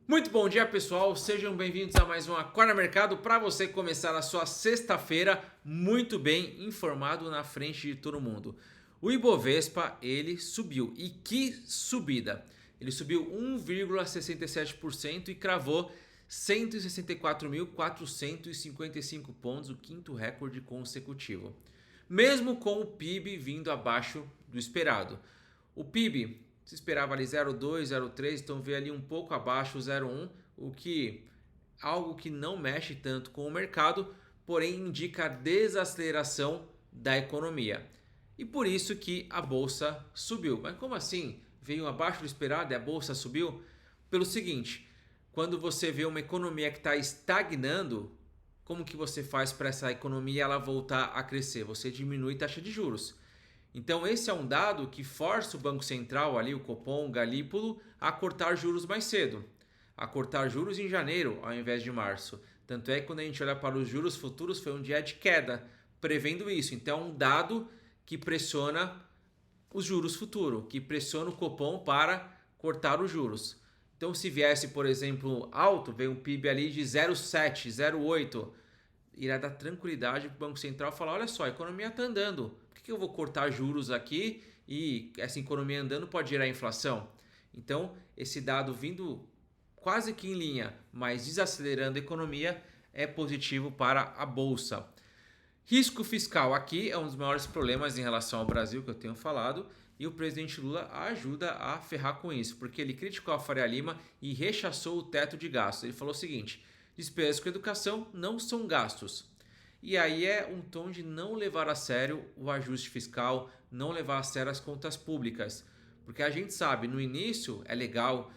Muito bom dia, pessoal. Sejam bem-vindos a mais um Acorda Mercado para você começar a sua sexta-feira muito bem informado na frente de todo mundo. O Ibovespa, ele subiu. E que subida! Ele subiu 1,67% e cravou 164.455 pontos, o quinto recorde consecutivo. Mesmo com o PIB vindo abaixo do esperado. O PIB se esperava ali 0,2, 0,3, então veio ali um pouco abaixo, 0,1, o que algo que não mexe tanto com o mercado, porém indica a desaceleração da economia. E por isso que a bolsa subiu. Mas como assim? Veio abaixo do esperado e a bolsa subiu? Pelo seguinte, quando você vê uma economia que está estagnando, como que você faz para essa economia ela voltar a crescer? Você diminui a taxa de juros. Então esse é um dado que força o Banco Central, ali o Copom, o Galípolo, a cortar juros mais cedo. A cortar juros em janeiro ao invés de março. Tanto é que quando a gente olha para os juros futuros foi um dia de queda, prevendo isso. Então é um dado que pressiona os juros futuros, que pressiona o Copom para cortar os juros. Então se viesse, por exemplo, alto, veio um PIB ali de 0,7, 0,8, irá dar tranquilidade para o Banco Central falar, olha só, a economia está andando, por que eu vou cortar juros aqui e essa economia andando pode gerar inflação? Então, esse dado vindo quase que em linha, mas desacelerando a economia, é positivo para a Bolsa. Risco fiscal aqui é um dos maiores problemas em relação ao Brasil que eu tenho falado, e o presidente Lula ajuda a ferrar com isso, porque ele criticou a Faria Lima e rechaçou o teto de gastos. Ele falou o seguinte: despesas com educação não são gastos. E aí é um tom de não levar a sério o ajuste fiscal, não levar a sério as contas públicas. Porque a gente sabe, no início é legal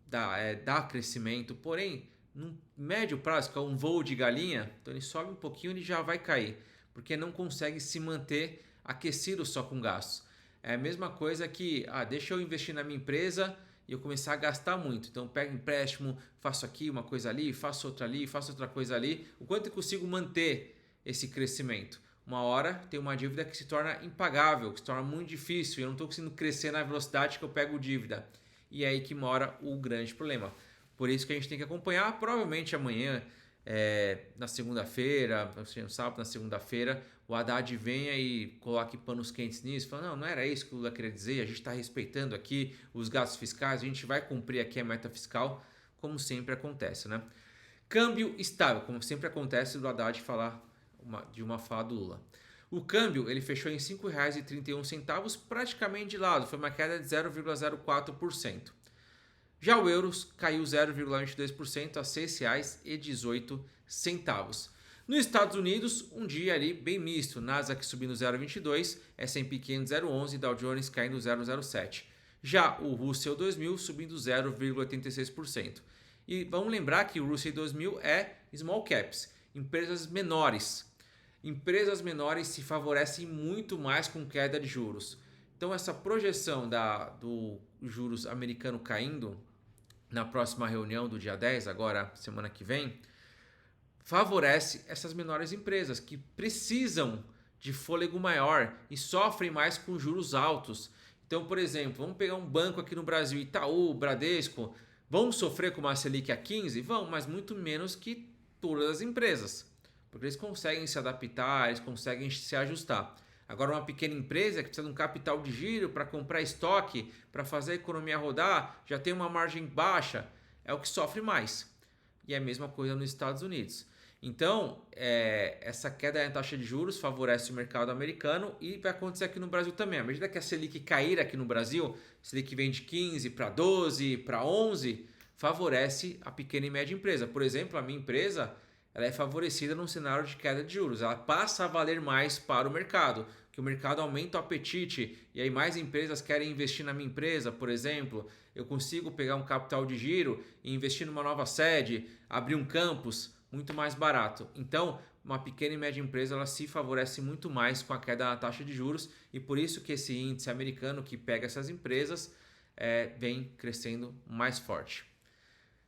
dar crescimento, porém, no médio prazo, que é um voo de galinha, então ele sobe um pouquinho e já vai cair, porque não consegue se manter aquecido só com gastos. É a mesma coisa que, deixa eu investir na minha empresa e eu começar a gastar muito. Então pego empréstimo, faço aqui uma coisa ali, faço outra ali, faço outra coisa ali. O quanto eu consigo manter esse crescimento? Uma hora tem uma dívida que se torna impagável, que se torna muito difícil e eu não estou conseguindo crescer na velocidade que eu pego dívida. E é aí que mora o grande problema. Por isso que a gente tem que acompanhar, provavelmente amanhã, na segunda-feira, no sábado, na segunda-feira, o Haddad venha e coloque panos quentes nisso, fala, não era isso que o Lula queria dizer, a gente está respeitando aqui os gastos fiscais, a gente vai cumprir aqui a meta fiscal, como sempre acontece, né? Câmbio estável, como sempre acontece do Haddad falar de uma fala do Lula. O câmbio ele fechou em R$ 5,31, praticamente de lado, foi uma queda de 0,04%. Já o euro caiu 0,22% a R$ 6,18. Nos Estados Unidos, um dia ali bem misto, Nasdaq subindo 0,22, S&P 500 0,11 e Dow Jones caindo 0,07. Já o Russell 2000 subindo 0,86%. E vamos lembrar que o Russell 2000 é small caps, empresas menores. Empresas menores se favorecem muito mais com queda de juros. Então essa projeção do juros americano caindo na próxima reunião do dia 10, agora semana que vem, favorece essas menores empresas que precisam de fôlego maior e sofrem mais com juros altos. Então, por exemplo, vamos pegar um banco aqui no Brasil, Itaú, Bradesco, vão sofrer com uma Selic a 15? Vão, mas muito menos que todas as empresas, porque eles conseguem se adaptar, eles conseguem se ajustar. Agora, uma pequena empresa que precisa de um capital de giro para comprar estoque, para fazer a economia rodar, já tem uma margem baixa, é o que sofre mais. E é a mesma coisa nos Estados Unidos. Então, essa queda na taxa de juros favorece o mercado americano e vai acontecer aqui no Brasil também. À medida que a Selic cair aqui no Brasil, a Selic vem de 15 para 12, para 11, favorece a pequena e média empresa. Por exemplo, a minha empresa ela é favorecida num cenário de queda de juros. Ela passa a valer mais para o mercado, que o mercado aumenta o apetite e aí mais empresas querem investir na minha empresa, por exemplo. Eu consigo pegar um capital de giro e investir numa nova sede, abrir um campus muito mais barato. Então, uma pequena e média empresa ela se favorece muito mais com a queda na taxa de juros e por isso que esse índice americano que pega essas empresas vem crescendo mais forte.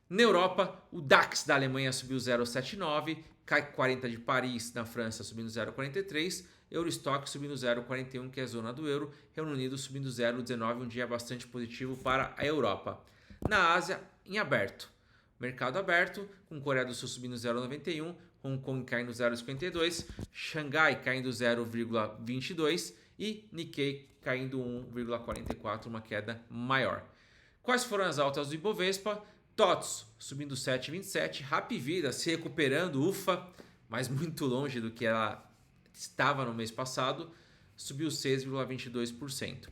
Na Europa, o DAX da Alemanha subiu 0,79, CAC 40 de Paris na França subindo 0,43, Eurostock subindo 0,41, que é a zona do euro, Reino Unido subindo 0,19, um dia bastante positivo para a Europa. Na Ásia, em aberto. Mercado aberto, com Coreia do Sul subindo 0,91, Hong Kong caindo 0,52, Xangai caindo 0,22 e Nikkei caindo 1,44, uma queda maior. Quais foram as altas do Ibovespa? TOTS subindo 7,27, Hapvida se recuperando, ufa, mas muito longe do que ela estava no mês passado, subiu 6,22%.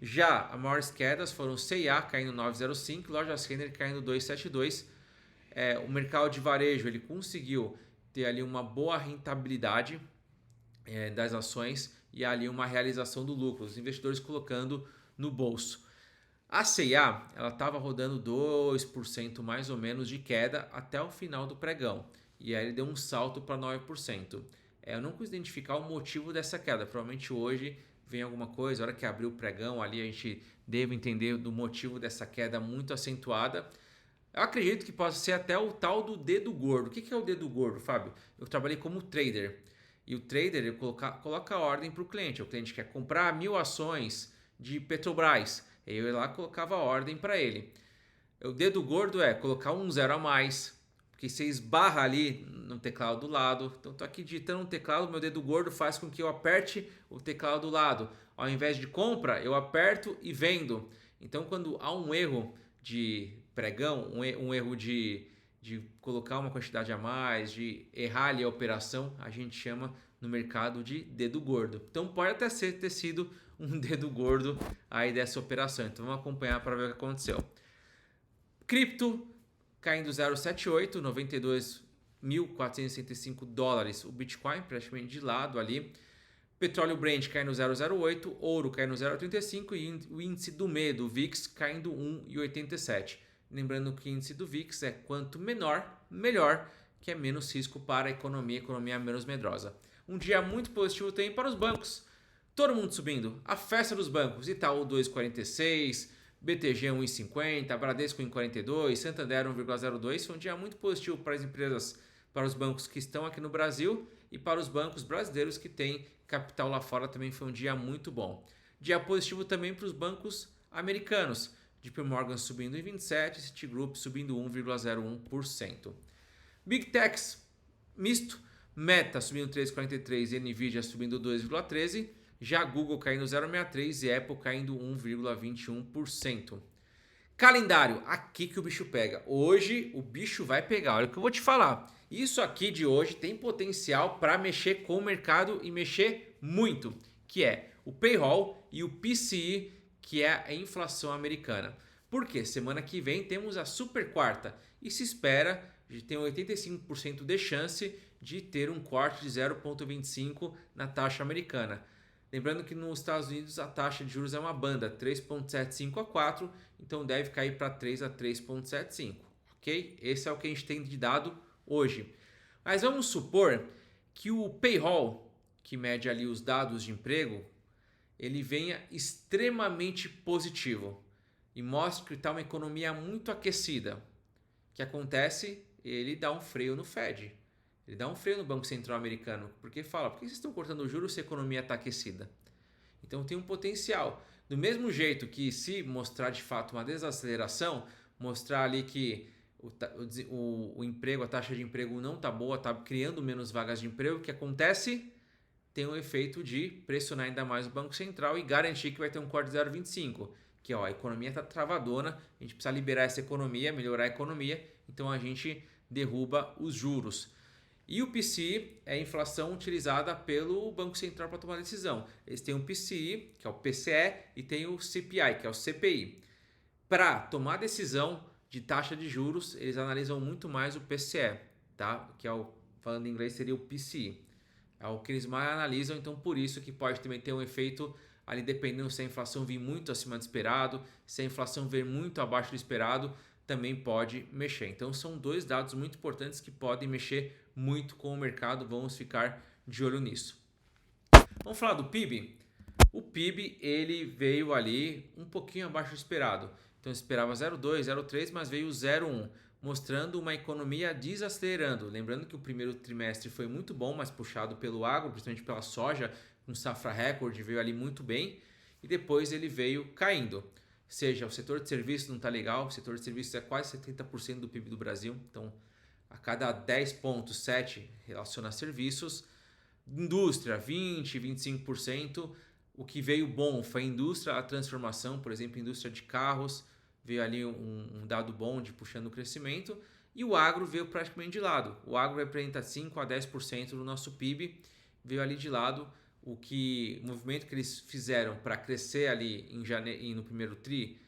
Já as maiores quedas foram C&A caindo 9,05, Lojas Renner caindo 2,72. O mercado de varejo ele conseguiu ter ali uma boa rentabilidade das ações e ali uma realização do lucro, os investidores colocando no bolso. A C&A ela estava rodando 2% mais ou menos de queda até o final do pregão e aí ele deu um salto para 9%. Eu não consigo identificar o motivo dessa queda, provavelmente hoje vem alguma coisa, a hora que abrir o pregão ali a gente deve entender do motivo dessa queda muito acentuada. Eu acredito que possa ser até o tal do dedo gordo. O que é o dedo gordo, Fábio? Eu trabalhei como trader e o trader ele coloca a ordem para o cliente. O cliente quer comprar 1.000 ações de Petrobras, eu ia lá e colocava a ordem para ele. O dedo gordo é colocar um zero a mais, porque você esbarra ali no teclado do lado. Então estou aqui digitando um teclado, meu dedo gordo faz com que eu aperte o teclado do lado. Ao invés de compra, eu aperto e vendo. Então quando há um erro de pregão, um erro de colocar uma quantidade a mais, de errar ali a operação, a gente chama no mercado de dedo gordo. Então pode até ter sido um dedo gordo aí dessa operação. Então vamos acompanhar para ver o que aconteceu. Cripto caindo 0,78, 92.465 dólares. O Bitcoin praticamente de lado ali. Petróleo Brent caindo 0,08, ouro caindo 0,35 e o índice do medo, o VIX, caindo 1,87. Lembrando que o índice do VIX é quanto menor, melhor, que é menos risco para a economia menos medrosa. Um dia muito positivo também para os bancos. Todo mundo subindo. A festa dos bancos. Itaú 2,46, BTG 1,50, Bradesco 1,42, Santander 1,02. Foi um dia muito positivo para as empresas, para os bancos que estão aqui no Brasil e para os bancos brasileiros que têm capital lá fora. Também foi um dia muito bom. Dia positivo também para os bancos americanos. JP Morgan subindo 1,27, Citigroup subindo 1,01%. Big Techs misto, Meta subindo 3,43 e Nvidia subindo 2,13%. Já Google caindo 0,63 e Apple caindo 1,21%. Calendário, aqui que o bicho pega. Hoje o bicho vai pegar, olha o que eu vou te falar. Isso aqui de hoje tem potencial para mexer com o mercado e mexer muito, que é o payroll e o PCE, que é a inflação americana. Porque semana que vem temos a super quarta e se espera, tem 85% de chance de ter um corte de 0,25 na taxa americana. Lembrando que nos Estados Unidos a taxa de juros é uma banda 3,75 a 4, então deve cair para 3 a 3,75, ok? Esse é o que a gente tem de dado hoje. Mas vamos supor que o payroll, que mede ali os dados de emprego, ele venha extremamente positivo e mostre que está uma economia muito aquecida. O que acontece? Ele dá um freio no Fed. Ele dá um freio no Banco Central americano, porque fala, por que vocês estão cortando o juros se a economia está aquecida? Então tem um potencial. Do mesmo jeito que se mostrar de fato uma desaceleração, mostrar ali que o emprego, a taxa de emprego não está boa, está criando menos vagas de emprego, o que acontece? Tem um efeito de pressionar ainda mais o Banco Central e garantir que vai ter um corte de 0,25, que a economia está travadona, a gente precisa liberar essa economia, melhorar a economia, então a gente derruba os juros. E o PCE é a inflação utilizada pelo Banco Central para tomar decisão. Eles têm o PCE, que é o PCE, e tem o CPI, que é o CPI. Para tomar decisão de taxa de juros, eles analisam muito mais o PCE, tá? Que é falando em inglês seria o PCE. É o que eles mais analisam, então por isso que pode também ter um efeito ali dependendo se a inflação vir muito acima do esperado, se a inflação vir muito abaixo do esperado, também pode mexer. Então são dois dados muito importantes que podem mexer muito com o mercado, vamos ficar de olho nisso. Vamos falar do PIB? O PIB ele veio ali um pouquinho abaixo do esperado. Então eu esperava 0,2, 0,3, mas veio 0,1, mostrando uma economia desacelerando. Lembrando que o primeiro trimestre foi muito bom, mas puxado pelo agro, principalmente pela soja, com safra recorde, veio ali muito bem e depois ele veio caindo. seja o setor de serviços não está legal, o setor de serviços é quase 70% do PIB do Brasil, então a cada 10 pontos, 7 relaciona a serviços. Indústria, 20, 25%. O que veio bom foi a indústria, a transformação, por exemplo, a indústria de carros, veio ali um dado bom de puxando o crescimento. E o agro veio praticamente de lado. O agro representa 5 a 10% do nosso PIB, veio ali de lado. O movimento que eles fizeram para crescer ali em janeiro, no primeiro tri,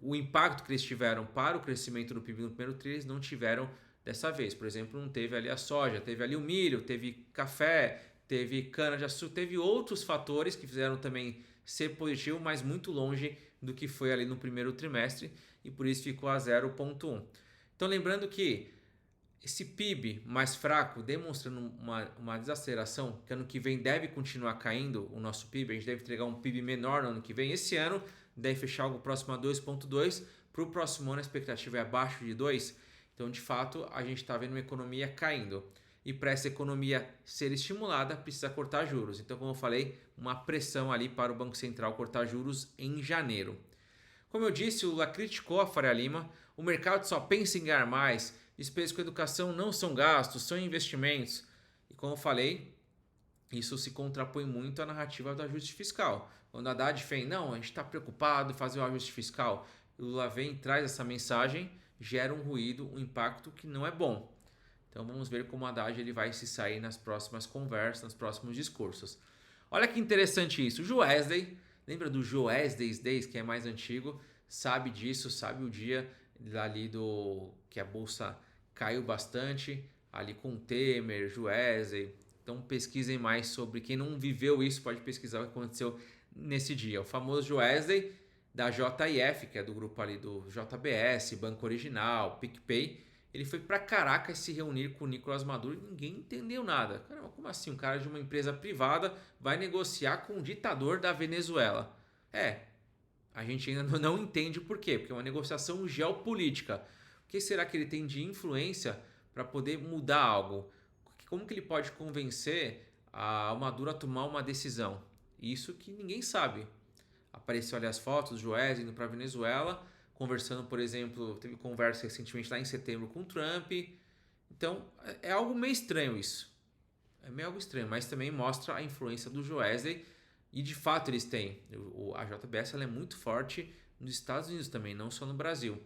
o impacto que eles tiveram para o crescimento do PIB no primeiro tri, eles não tiveram dessa vez. Por exemplo, não teve ali a soja, teve ali o milho, teve café, teve cana-de-açúcar, teve outros fatores que fizeram também ser positivo, mas muito longe do que foi ali no primeiro trimestre e por isso ficou a 0,1. Então lembrando que esse PIB mais fraco, demonstrando uma desaceleração, que ano que vem deve continuar caindo o nosso PIB, a gente deve entregar um PIB menor no ano que vem. Esse ano deve fechar algo próximo a 2,2, para o próximo ano a expectativa é abaixo de 2, então de fato a gente está vendo uma economia caindo. E para essa economia ser estimulada, precisa cortar juros. Então, como eu falei, uma pressão ali para o Banco Central cortar juros em janeiro. Como eu disse, o Lula criticou a Faria Lima, o mercado só pensa em ganhar mais, despesas com educação não são gastos, são investimentos. E como eu falei, isso se contrapõe muito à narrativa do ajuste fiscal. Quando a Haddad vem, não, a gente está preocupado em fazer o ajuste fiscal, o Lula vem e traz essa mensagem, gera um ruído, um impacto que não é bom. Então vamos ver como o Haddad ele vai se sair nas próximas conversas, nos próximos discursos. Olha que interessante isso. O Joesley, lembra do Joesley Days, que é mais antigo, sabe disso, sabe o dia ali que a bolsa caiu bastante, ali com Temer, Joesley. Então pesquisem mais sobre, quem não viveu isso pode pesquisar o que aconteceu nesse dia. O famoso Joesley da JIF, que é do grupo ali do JBS, Banco Original, PicPay. Ele foi para Caracas se reunir com o Nicolás Maduro e ninguém entendeu nada. Caramba, como assim? Um cara de uma empresa privada vai negociar com o ditador da Venezuela. A gente ainda não entende por quê, porque é uma negociação geopolítica. O que será que ele tem de influência para poder mudar algo? Como que ele pode convencer o Maduro a tomar uma decisão? Isso que ninguém sabe. Apareceu ali as fotos do Joés indo para a Venezuela, conversando, por exemplo, teve conversa recentemente lá em setembro com o Trump. Então, é algo meio estranho isso. É meio algo estranho, mas também mostra a influência do Joesley. E de fato eles têm. A JBS ela é muito forte nos Estados Unidos também, não só no Brasil.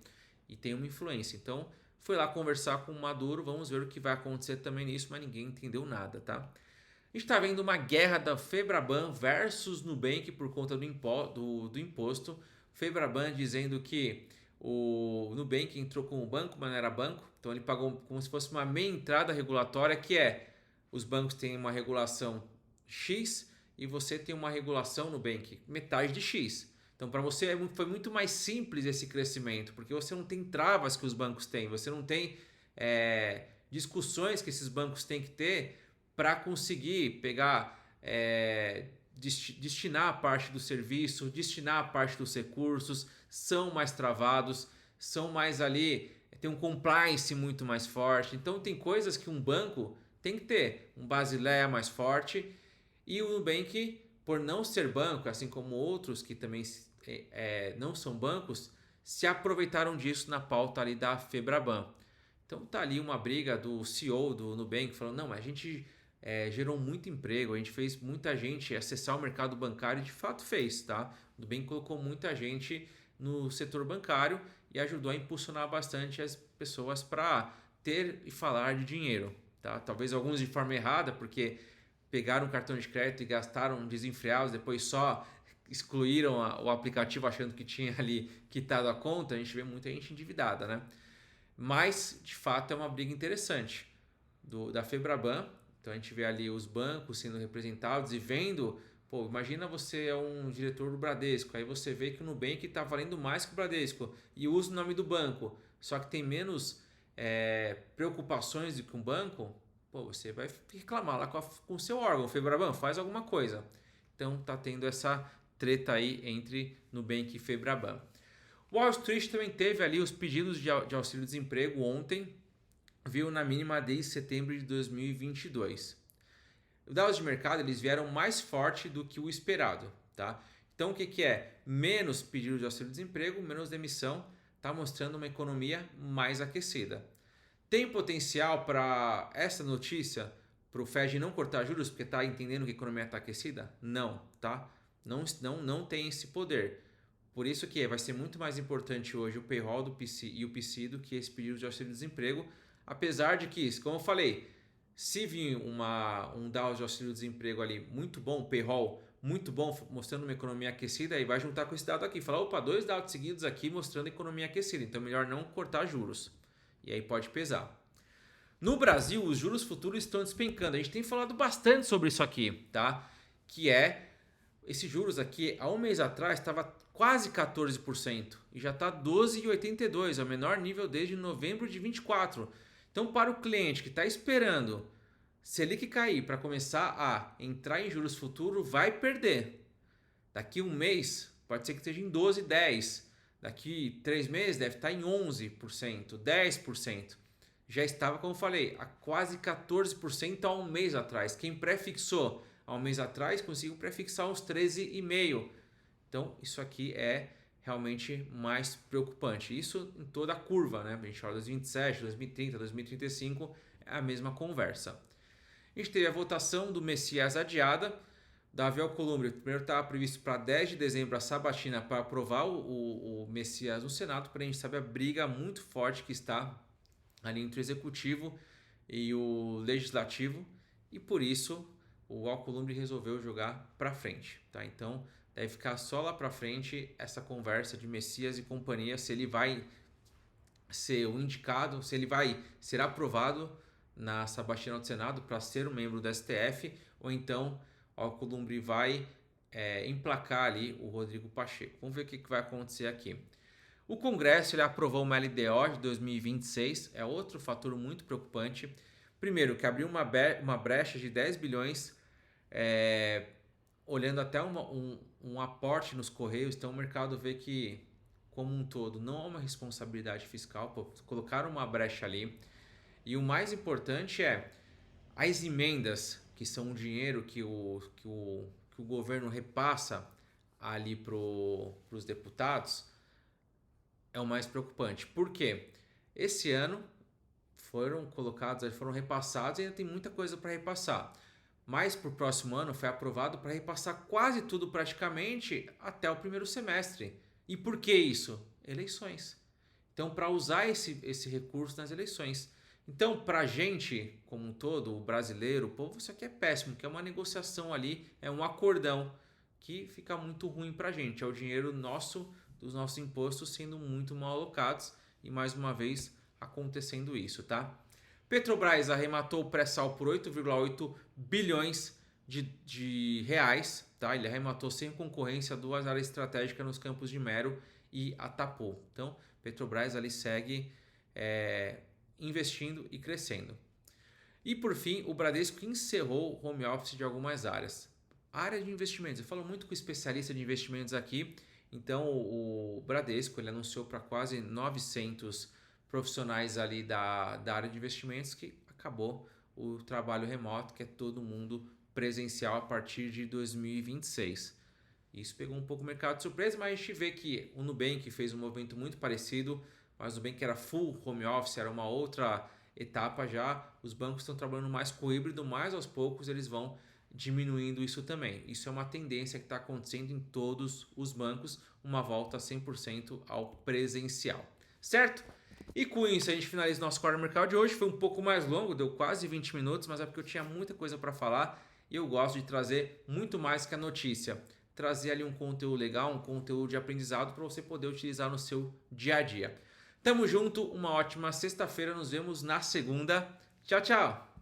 E tem uma influência. Então, foi lá conversar com o Maduro, vamos ver o que vai acontecer também nisso, mas ninguém entendeu nada, tá? A gente está vendo uma guerra da Febraban versus Nubank por conta do imposto. Febraban dizendo que o Nubank entrou como banco, mas não era banco. Então ele pagou como se fosse uma meia entrada regulatória, que é os bancos têm uma regulação X e você tem uma regulação Nubank, metade de X. Então para você foi muito mais simples esse crescimento, porque você não tem travas que os bancos têm, você não tem discussões que esses bancos têm que ter para conseguir pegar, destinar a parte do serviço, destinar a parte dos recursos, são mais travados, são mais ali, tem um compliance muito mais forte. Então tem coisas que um banco tem que ter, um Basileia mais forte, e o Nubank, por não ser banco, assim como outros que também não são bancos, se aproveitaram disso na pauta ali da Febraban. Então tá ali uma briga do CEO do Nubank falando, não, mas a gente gerou muito emprego, a gente fez muita gente acessar o mercado bancário, e de fato fez, tá? O Nubank colocou muita gente no setor bancário e ajudou a impulsionar bastante as pessoas para ter e falar de dinheiro, tá? Talvez alguns de forma errada, porque pegaram o cartão de crédito e gastaram desenfreados, depois só excluíram o aplicativo achando que tinha ali quitado a conta. A gente vê muita gente endividada, né? Mas, de fato, é uma briga interessante da Febraban. Então, a gente vê ali os bancos sendo representados e vendo... Pô, imagina você é um diretor do Bradesco, aí você vê que o Nubank está valendo mais que o Bradesco e usa o nome do banco, só que tem menos preocupações do que um banco. Pô, você vai reclamar lá com o seu órgão, Febraban, faz alguma coisa. Então, tá tendo essa treta aí entre Nubank e Febraban. Wall Street também teve ali os pedidos de auxílio-desemprego ontem, viu na mínima desde setembro de 2022. Os dados de mercado eles vieram mais forte do que o esperado, tá? Então o que é? Menos pedido de auxílio-desemprego, menos demissão, está mostrando uma economia mais aquecida. Tem potencial para essa notícia, para o Fed não cortar juros porque está entendendo que a economia está aquecida? Não, tá? Não tem esse poder. Por isso que vai ser muito mais importante hoje o payroll do PC e o PCI do que esse pedido de auxílio-desemprego, apesar de que, como eu falei, se vir um Dow de auxílio-desemprego ali muito bom, payroll muito bom, mostrando uma economia aquecida, aí vai juntar com esse dado aqui, falar, opa, 2 dados seguidos aqui mostrando economia aquecida, então melhor não cortar juros, e aí pode pesar. No Brasil, os juros futuros estão despencando, a gente tem falado bastante sobre isso aqui, tá? Que é, esses juros aqui, há um mês atrás, estava quase 14%, e já está 12,82%, é o menor nível desde novembro de 24%. Então, para o cliente que está esperando Selic cair para começar a entrar em juros futuros, vai perder. Daqui um mês, pode ser que esteja em 12, 10. Daqui 3 meses, deve estar em 11%, 10%. Já estava, como eu falei, a quase 14% há um mês atrás. Quem prefixou há um mês atrás, conseguiu prefixar uns 13,5%. Então, isso aqui é realmente mais preocupante. Isso em toda a curva, né? A gente fala 2027, 2030, 2035, é a mesma conversa. A gente teve a votação do Messias adiada. Davi Alcolumbre, primeiro estava previsto para 10 de dezembro a sabatina para aprovar o Messias no Senado, porém a gente sabe a briga muito forte que está ali entre o Executivo e o Legislativo, e por isso o Alcolumbre resolveu jogar para frente. Tá? Então deve ficar só lá para frente essa conversa de Messias e companhia, se ele vai ser o indicado, se ele vai ser aprovado na sabatina do Senado para ser um membro do STF, ou então o Alcolumbre vai emplacar ali o Rodrigo Pacheco. Vamos ver o que vai acontecer aqui. O Congresso ele aprovou uma LDO de 2026, é outro fator muito preocupante. Primeiro, que abriu uma brecha de 10 bilhões, olhando até um aporte nos Correios, então o mercado vê que, como um todo, não há uma responsabilidade fiscal, colocaram uma brecha ali. E o mais importante é as emendas, que são o dinheiro que o governo repassa ali para os deputados, é o mais preocupante. Por quê? Esse ano foram repassados e ainda tem muita coisa para repassar. Mas para o próximo ano foi aprovado para repassar quase tudo praticamente até o primeiro semestre. E por que isso? Eleições. Então, para usar esse recurso nas eleições. Então, para a gente, como um todo, o brasileiro, o povo, isso aqui é péssimo, que é uma negociação ali, é um acordão que fica muito ruim para a gente. É o dinheiro nosso, dos nossos impostos sendo muito mal alocados e, mais uma vez, acontecendo isso, tá? Petrobras arrematou o pré-sal por 8,8 bilhões de reais, tá? Ele arrematou sem concorrência 2 áreas estratégicas nos campos de Mero e Atapu. Então, Petrobras ali segue investindo e crescendo. E por fim, o Bradesco encerrou o home office de algumas áreas. Área de investimentos, eu falo muito com especialista de investimentos aqui, então o Bradesco ele anunciou para quase 900 profissionais ali da área de investimentos que acabou o trabalho remoto, que é todo mundo presencial a partir de 2026. Isso pegou um pouco o mercado de surpresa, mas a gente vê que o Nubank fez um movimento muito parecido, mas o Nubank era full home office, era uma outra etapa já. Os bancos estão trabalhando mais com o híbrido, mas aos poucos eles vão diminuindo isso também. Isso é uma tendência que está acontecendo em todos os bancos, uma volta 100% ao presencial, certo? E com isso a gente finaliza nosso Corner Mercado de hoje. Foi um pouco mais longo, deu quase 20 minutos, mas é porque eu tinha muita coisa para falar e eu gosto de trazer muito mais que a notícia. Trazer ali um conteúdo legal, um conteúdo de aprendizado para você poder utilizar no seu dia a dia. Tamo junto, uma ótima sexta-feira, nos vemos na segunda. Tchau, tchau!